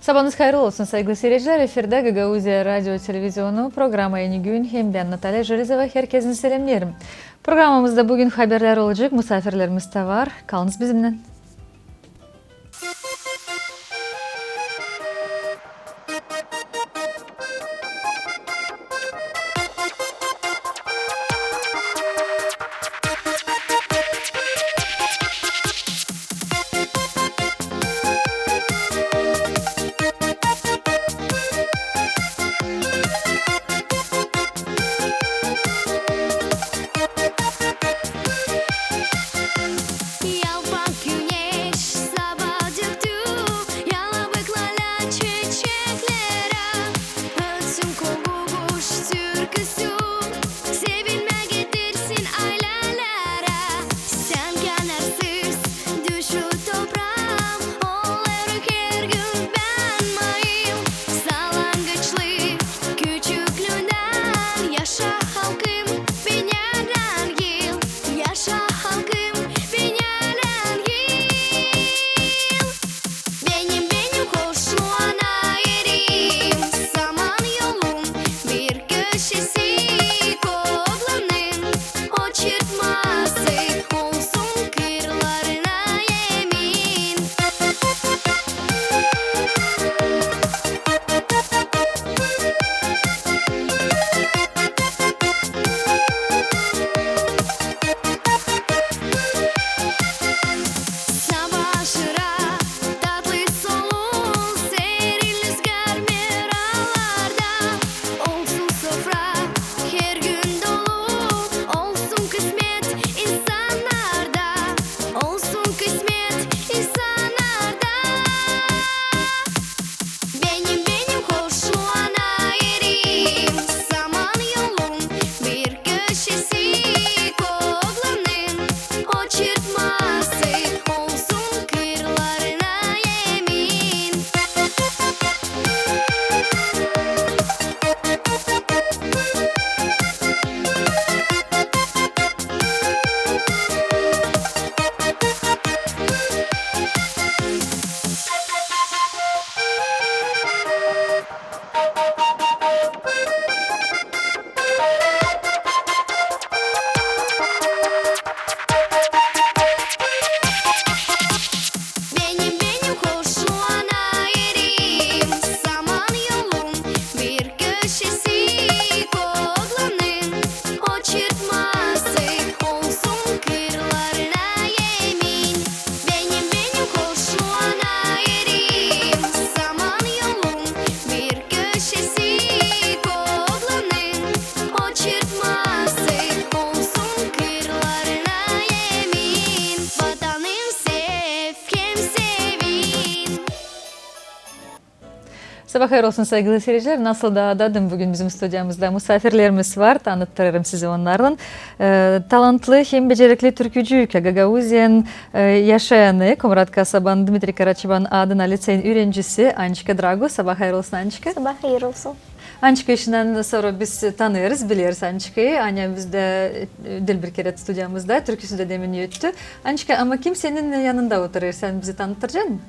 Sabahınız hayırlı olsun sevgili seyirciler. Efirde Gagauzya Radyo Televizyonu programı Yeni Gün. Hem ben Natalya Jelezova. Herkesin selamlarım. Programımızda bugün haberler olacak. Misafirlerimiz de var. Kalınız bizimle. Sabah hayır olsun sevgili seyirciler. Nasıl da dedim, bugün bizim stüdyomuzda misafirlerimiz var. Tanıtırım size onların. Talantlı hem becerikli türkücü Gagauzyan yaşayanı Komrat Kasaban Dmitri Karaçiban adına liseyin öğrencisi Ançika Drago. Sabah hayır olsun Ançika. Sabah hayır olsun. Ançika işinden sonra biz tanıyoruz, biliyoruz Ançika'yı. Annem bizde dil bir kere stüdyomuzda, türküsü de demin yuttu. Ançika, ama kim senin yanında oturuyor? Sen bizi tanıtacaksın?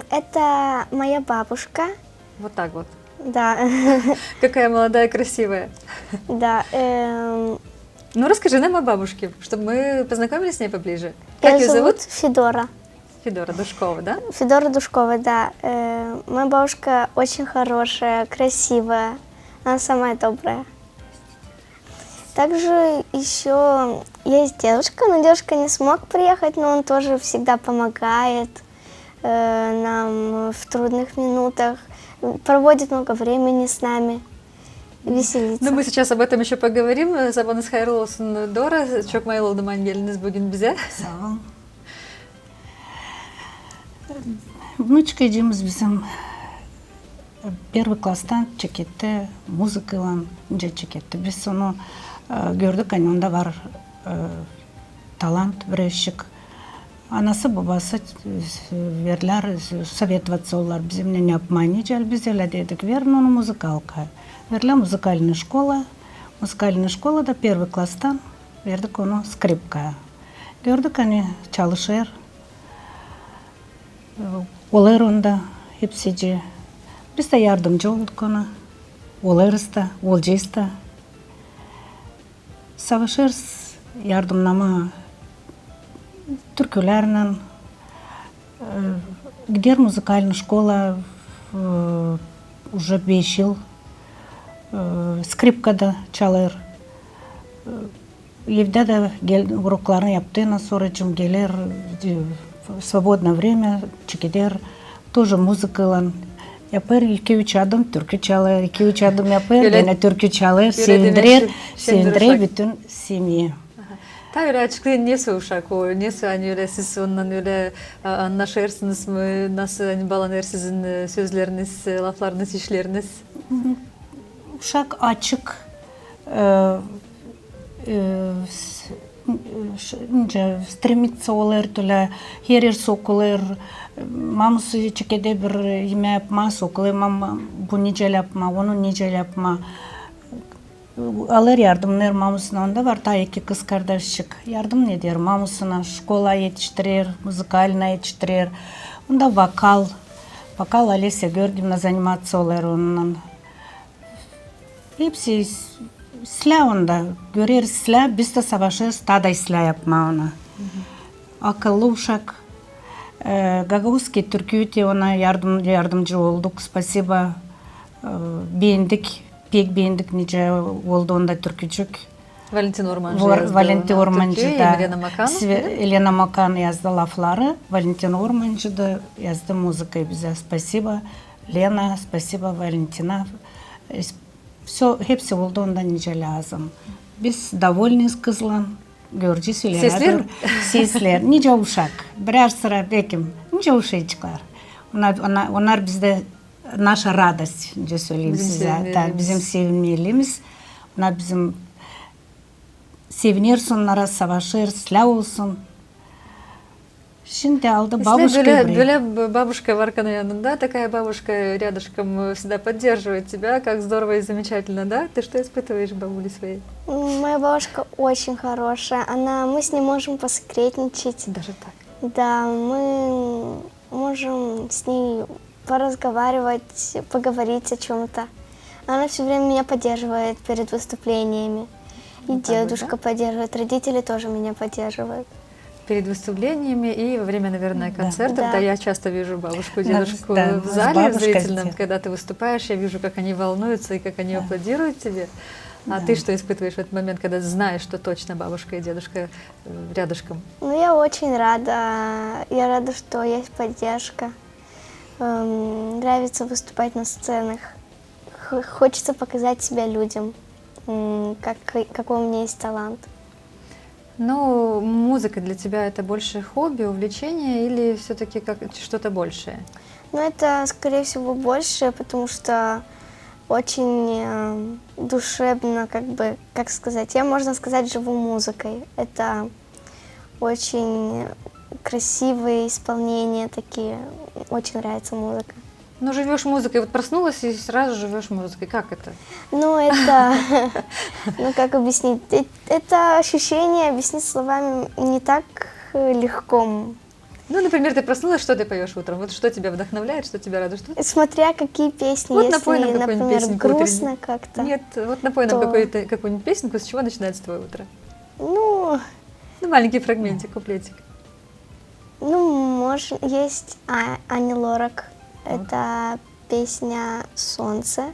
Это моя бабушка. Вот так вот. Да. Какая молодая, красивая. Да. Ну, расскажи нам о бабушке, чтобы мы познакомились с ней поближе. Как ее зовут? Федора. Федора Душкова, да? Федора Душкова, да. Моя бабушка очень хорошая, красивая. Она самая добрая. Также еще есть дедушка, но дедушка не смог приехать, но он тоже всегда помогает нам в трудных минутах, проводит много времени с нами, веселится. Ну, мы сейчас об этом еще поговорим. Sabahınız hayırlı olsun Dora. Çok hayırlı oldu geldiniz bugün bize. Sağ olun. Внучкайдеміз bizim первый класстан чекетті, музыкалан чекетті. Біз оны gördük, hani onda var талант, біреушік. Анасы, бабасы верлер, советоваться олар, bizimle ne yapmayınca biz öyle dedik, verin onu muzıkalka. Verla muzikальная школа. Muzikальная школа da первый класстан verdik onu skripkaya. Gördük hani çalışır. Olur onda hepsici. Biz de yardımcı olduk ona. Oluruz da, olacağız da. Savaşırız yardımlama türkülerle. Gider музыкальная школа уже 5 yıl. Скрипкада çalır. Evde de uroklarını yaptığından sonra gelir свободное время, çıkıdır. Тоже muzikayla yapar. 2-3 adım türkü çalır, 2-3 adım yapar, yine türkü çalır, sevindirir bütün semyi. Tabii öyle açıklayın nesi uşak o, nesi hani öyle siz ondan öyle anlaşırsınız mı, nasıl hani bağlanır sizin sözleriniz, laflarınız, işleriniz? Uşak açık, стремится олар тula herir sokular, mamsı çekede bir yemeği yapma sokular, mam bu nicel yapma, onu nicel yapma. Alır yardımlar mamusuna, onda var ta iki kız kardeşlik. Yardım ne der mamusuna, şkola yetiştirir, müzikalna yetiştirir. Onda vokal Alesya Georgievna заниматься olar onunla. Hepsi silah onda, görür silah, biz de savaşırız, ta da silah yapma ona. Akıllı uşak. Gagauzski Türkiye'de ona yardımcı olduk, spasiba. Beğendik. Pek beğendik nice oldu onda türkücük. Valentin Ormancı yazdı. Valentin Ormancı da. Elena Makan. Elena Makan yazdı lafları. Valentin Ormancı da yazdı müzikayı bize. Spasiba Lena, spasiba Valentina. Hepsi oldu onda nice lazım. Biz довольнıyız kızla. Göreceğiz. Sesler? Sesler. Nice uşak. Birer sıra bekim. Nice uşaklar. Onlar bizde наша радость, önce söyleyeyim size. Bizim sevinmeliğimiz. Onlar bizim sevinir, onlara savaşır, silah olsun. Şimdi aldı бабушка. Böyle бабушка в Аркана yanında, такая бабушка рядышком всегда поддерживает тебя, как здорово и замечательно, да? Ты что испытываешь бабуле своей? Моя бабушка очень хорошая, мы с ней можем посекретничать. Даже так? Да, мы можем с ней поразговаривать, поговорить о чем-то. Она все время меня поддерживает перед выступлениями. И дедушка поддерживает, родители тоже меня поддерживают. Перед выступлениями и во время, наверное, концертов. Да. Да, я часто вижу бабушку и дедушку Да, в зале в зрительном, здесь. когда ты выступаешь, я вижу, как они волнуются и как они аплодируют тебе. А ты что испытываешь в этот момент, когда знаешь, что точно бабушка и дедушка рядышком? Ну, я очень рада. Я рада, что есть поддержка. Нравится выступать на сценах. Хочется показать себя людям, какой у меня есть талант. Ну, музыка для тебя это больше хобби, увлечение или все-таки как что-то большее? Ну, это, скорее всего, больше, потому что очень душевно, как сказать, я, можно сказать, живу музыкой. Это очень красивые исполнения такие, очень нравится музыка. Ну, живешь музыкой, вот проснулась и сразу живешь музыкой. Как это? Ну, это, ну, как объяснить? Это ощущение объяснить словами не так легко. Ну, например, ты проснулась, что ты поешь утром? Вот что тебя вдохновляет, что тебя радует? Что? Смотря какие песни, Вот если, напой нам какую-нибудь например, песенку грустно утреннюю. как-то. Нет, вот напой нам то- какую-нибудь песенку, с чего начинается твое утро? Ну, Маленький фрагментик, куплетик. может, есть Ани Лорак. Это песня «Солнце».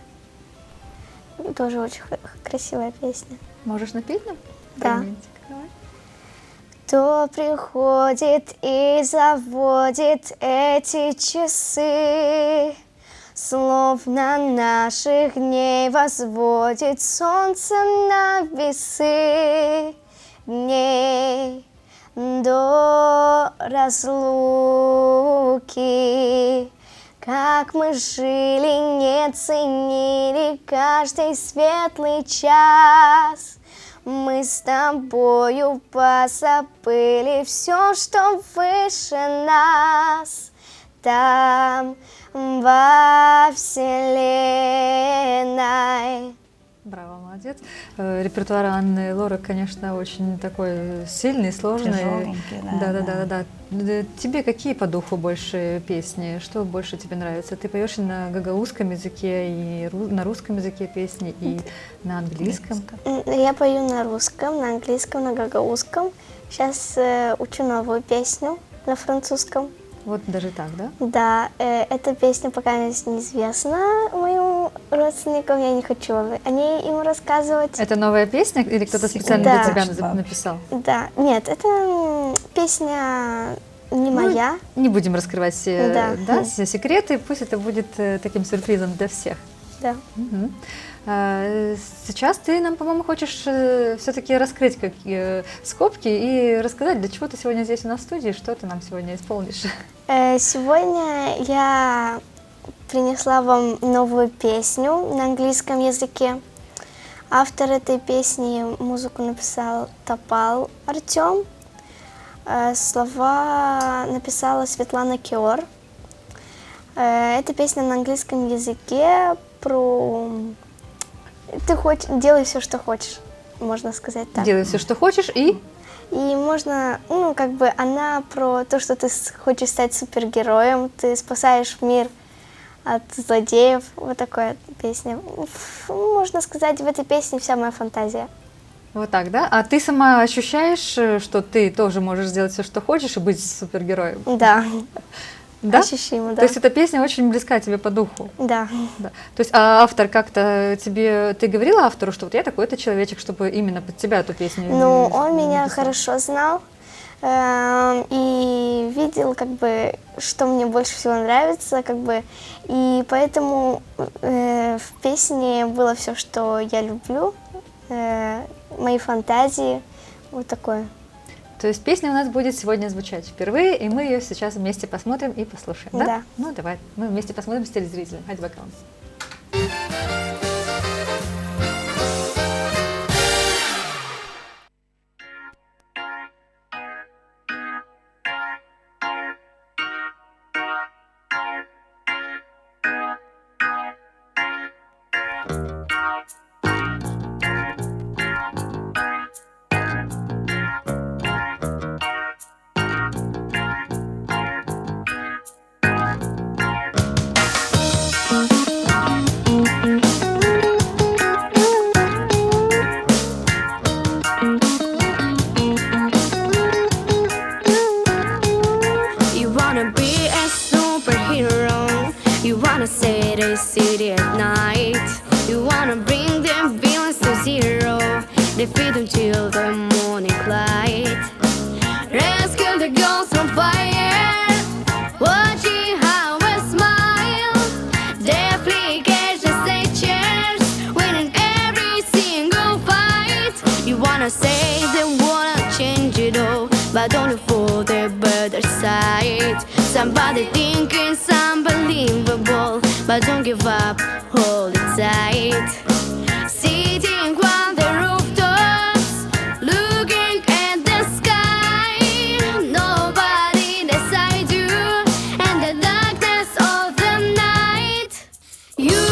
Тоже очень красивая песня. Можешь напеть нам Да. фрагментик? Давай. Кто приходит и заводит эти часы, словно наших дней возводит солнце на весы, дней до разлуки. Как мы жили, не ценили каждый светлый час. Мы с тобою позабыли все, что выше нас. Там, во вселенной. Браво, молодец. Молодец. Репертуар Анны Лорак, конечно, очень такой сильный, сложный. Тяжеленький, Да. Тебе какие по духу больше песни? Что больше тебе нравится? Ты поешь и на гагаузском языке, и на русском языке песни, и на английском? Я пою на русском, на английском, на гагаузском. Сейчас учу новую песню на французском. Вот даже так, да? Да, эта песня пока неизвестна моим родственникам, я не хочу о ней им рассказывать. Это новая песня или кто-то специально Да. для тебя написал? Да, нет, это песня не моя. Не будем раскрывать все, Да. все секреты, пусть это будет таким сюрпризом для всех. Да. Мгм. Сейчас ты нам, по-моему, хочешь все-таки раскрыть скобки и рассказать, для чего ты сегодня здесь у нас в студии, что ты нам сегодня исполнишь. Сегодня я принесла вам новую песню на английском языке. Автор этой песни музыку написал Топал Артем. Слова написала Светлана Киор. Эта песня на английском языке про... Ты делай все, что хочешь, можно сказать так. Делай все, что хочешь, и И можно, она про то, что ты хочешь стать супергероем, ты спасаешь мир от злодеев. Вот такая песня. Можно сказать, в этой песне вся моя фантазия. вот так, да? А ты сама ощущаешь, что ты тоже можешь сделать все, что хочешь, и быть супергероем? Да, Да? ощущимо, да. То есть эта песня очень близка тебе по духу? Да. Да. То есть а автор как-то тебе... Ты говорила автору, что вот я такой-то человечек, чтобы именно под тебя эту песню Ну, он меня написал? хорошо знал и видел, что мне больше всего нравится, и поэтому в песне было все, что я люблю, мои фантазии, вот такое. То есть песня у нас будет сегодня звучать впервые, и мы ее сейчас вместе посмотрим и послушаем, да? Да. Ну, давай, мы вместе посмотрим с телезрителем. Hadi bakalım. You wanna be a superhero. You wanna save the city at night. You wanna bring the villains to zero. Defeat them till the morning light. Rescue the girls from fire. Watching how we smile. Definitely catch the stagers. Winning every single fight. You wanna say they wanna change it all, but don't look for the better side. Somebody think it's unbelievable, but don't give up, hold it tight. Sitting on the rooftops, looking at the sky. Nobody beside you, and the darkness of the night. You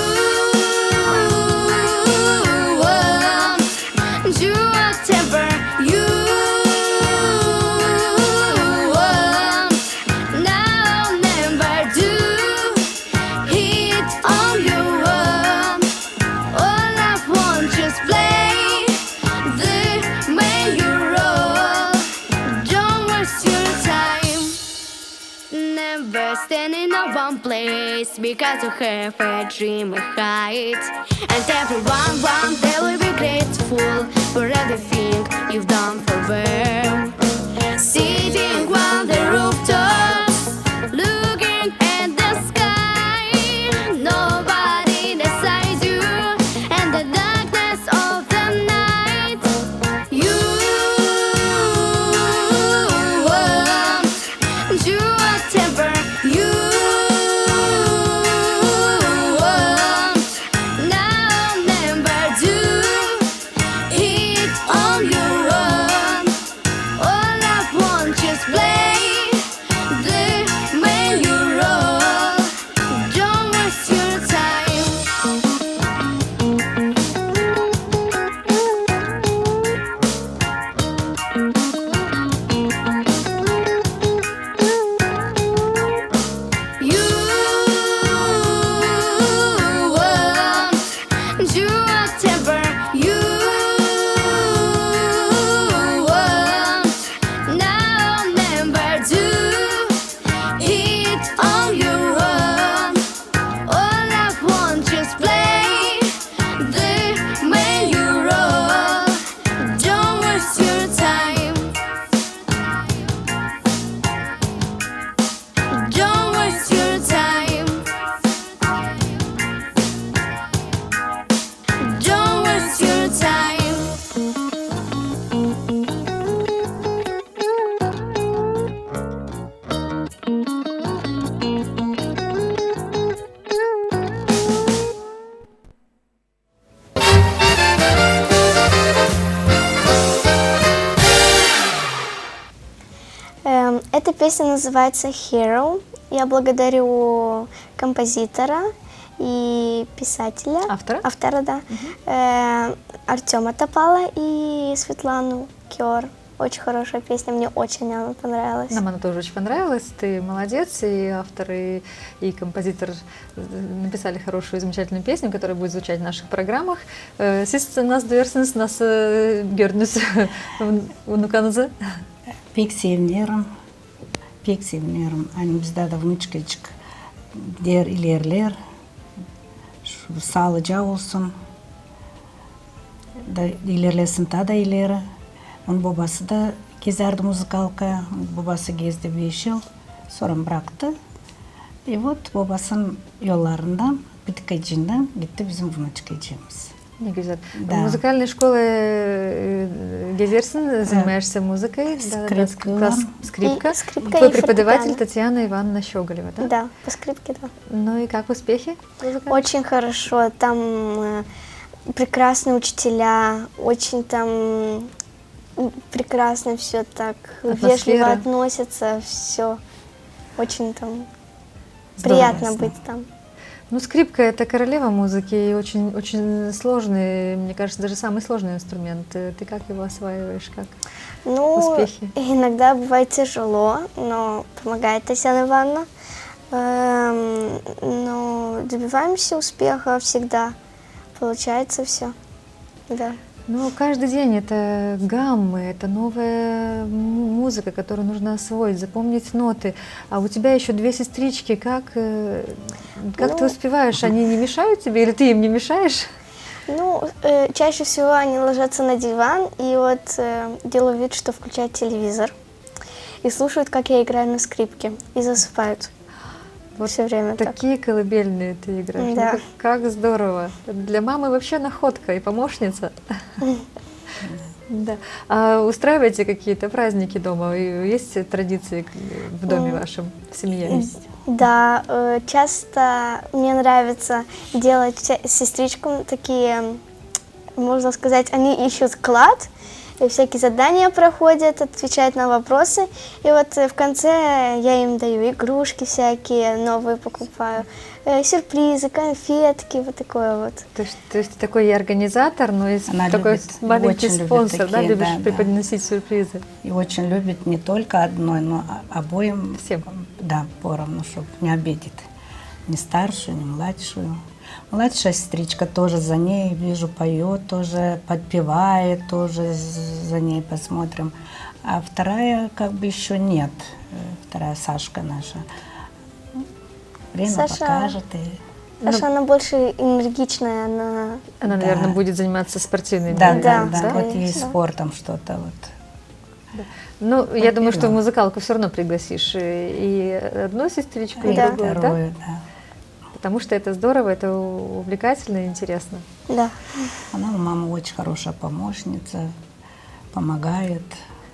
won't do whatever you want. Now never do it on your own. All I want just play the major role. Don't waste your time. Never stand in one place, because you have a dream to hide. And everyone one day will be grateful for everything you've done for them. Sitting on the rooftops, looking at the sky. Nobody decides you, and the darkness of the night. You won't do whatever you want. Now never do it on your own. All I want just Песня называется «Hero». Я благодарю композитора и писателя. Автора? Да. Артема Топала и Светлану Кёр. Очень хорошая песня, мне очень она понравилась. Нам она тоже очень понравилась. Ты молодец, и автор, и композитор написали хорошую, замечательную песню, которая будет звучать в наших программах. Siz nasıl duyuyorsunuz, nasıl gördünüz unukanızı? Pek seviniyorum. Pek seviniyorum. Hani bizde de внучкачık gider ilerler. Şu sağlıca olsun. Da ilerlesin ta da ileri. Onun babası da gezerdi muzıkalka. Babası gezdi 5 yıl. Sonra bıraktı. Вот babasının yollarından Bitkacı'ndan gitti bizim внучкачığımız. Не güzel. Да. В музыкальной школе gezersin, занимаешься музыкой. Скрипка. Скрипка. И скрипка, Твой и преподаватель фортепиано. Татьяна Ивановна Щеголева, да? Да, по скрипке, да. Ну и как успехи музыкальные? Очень хорошо. Там прекрасные учителя, очень там прекрасно все так, Атмосфера. вежливо относятся, все. Очень там Здорово. приятно быть там. Ну, скрипка — это королева музыки, и очень, очень сложный, мне кажется, даже самый сложный инструмент. Ты как его осваиваешь, как Ну, успехи? иногда бывает тяжело, но помогает Татьяна Ивановна. Но добиваемся успеха всегда. Получается все. Да. Ну, каждый день это гаммы, это новая музыка, которую нужно освоить, запомнить ноты. А у тебя еще 2 сестрички, как ты успеваешь? Они не мешают тебе или ты им не мешаешь? Ну, чаще всего они ложатся на диван и вот делают вид, что включают телевизор и слушают, как я играю на скрипке, и засыпают. Вот все время так. Такие колыбельные ты играешь. Да. Ну, как здорово. Для мамы вообще находка и помощница. Да. А устраиваете какие-то праздники дома? И есть традиции в доме вашем, в семье? Да, часто мне нравится делать сестричкам такие, можно сказать, они ищут клад, и всякие задания проходят, отвечают на вопросы. И вот в конце я им даю игрушки всякие, новые покупаю, сюрпризы, конфетки, вот такое вот. То есть ты такой и организатор, но и Она такой любит, маленький очень любит спонсор, да? такие, Любишь да, да. преподносить сюрпризы. И очень любит не только одной, но обоим. Всем. Да, поровну, чтобы не обидит ни старшую, ни младшую. Младшая сестричка тоже за ней, вижу, поет, тоже подпевает, тоже за ней посмотрим. А вторая как бы еще нет, вторая Сашка наша. Время Саша- покажет. Саша, она больше энергичная, Она, Да. наверное, будет заниматься спортивными Да, видами, да, да, да, вот конечно. ей спортом что-то вот. Ну, я думаю, что в Подберем. музыкалку все равно пригласишь и одну сестричку, и И Да. другую, да? вторую, да. Потому что это здорово, это увлекательно и интересно. Да. Она у мамы очень хорошая помощница, помогает,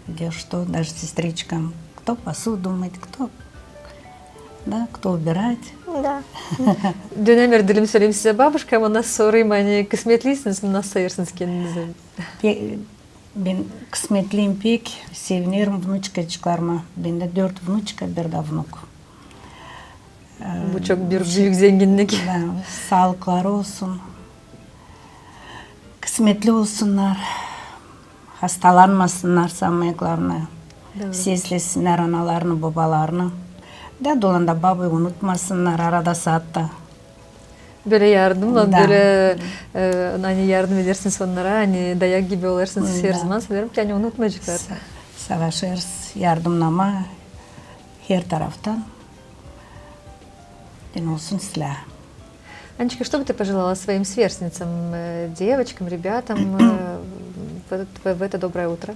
где что, даже сестричкам. Кто посуду мыть, кто убирать. Да. Dönem dilim söyleyeyim size babuşkam ona sorayım hani kısmetliyseniz mi nasıl sayırsınız kendinizi? Ben kısmetliyim pek, sevinirim внучкачıklarıma. Bende 4 внучка, bir de внук. Bu çok büyük zenginlik. Да, sağlıkları olsun. Kısmetli olsunlar. Hastalanmasınlar самое главное. Сезлесінler analarını, babalarını. Да, доланда бабы unutmasınlar arada saatte. Böyle yardımla, Da. böyle hani yardım edersiniz onlara, hani dayak gibi olursunuz her Da. zaman. Sanırım ki hani unutmayacaklar. Savaşırız, yardımlama her taraftan. Den olsun silah. Анечка, что бы ты пожелала своим сверстницам, девочкам, ребятам в это доброе утро?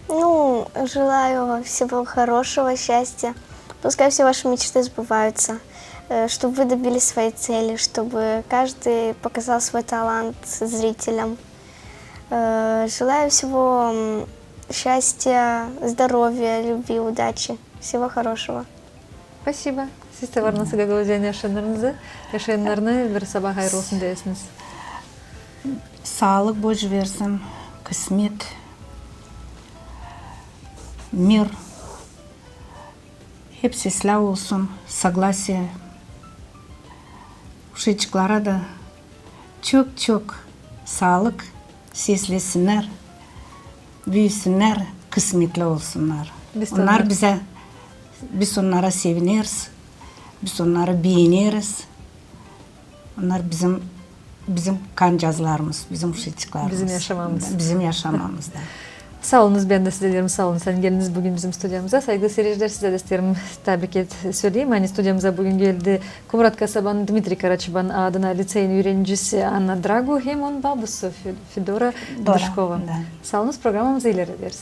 Ну, желаю всего хорошего, счастья. Пускай все ваши мечты сбываются, чтобы вы добились своей цели, чтобы каждый показал свой талант зрителям. Желаю всего счастья, здоровья, любви, удачи. Всего хорошего. Спасибо. Siz de var nasıl gagalıcan yaşayanlarınızı, yaşayanlarını bir sabah hayırlı olsun dersiniz. Sağlık boş versin, kısmet, mir, hepsi silah olsun, согласие. Uşaklara da çok çok sağlık, seslesinler, büyüsünler, kısmetli olsunlar. Onlar bize, biz onlara seviniriz, biz onları beğeniriz. Onlar bizim kancazlarımız, bizim uşaklarımız. Bizim yaşamamız. Bizim yaşamamızda. Sağ olunuz, ben de size diyorum sağ olun. Sen geldiniz bugün bizim stüdyomuza. Saygılı seyirciler, size de isterim tebrik söyleyeyim. Hani stüdyomuza bugün geldi Kumrat Kasaban Dmitri Karaçıban adına liseyin öğrencisi Anna Dragu hem onun babası Fedora Dışkova. Sağ olunuz, programımızı ileri ederiz.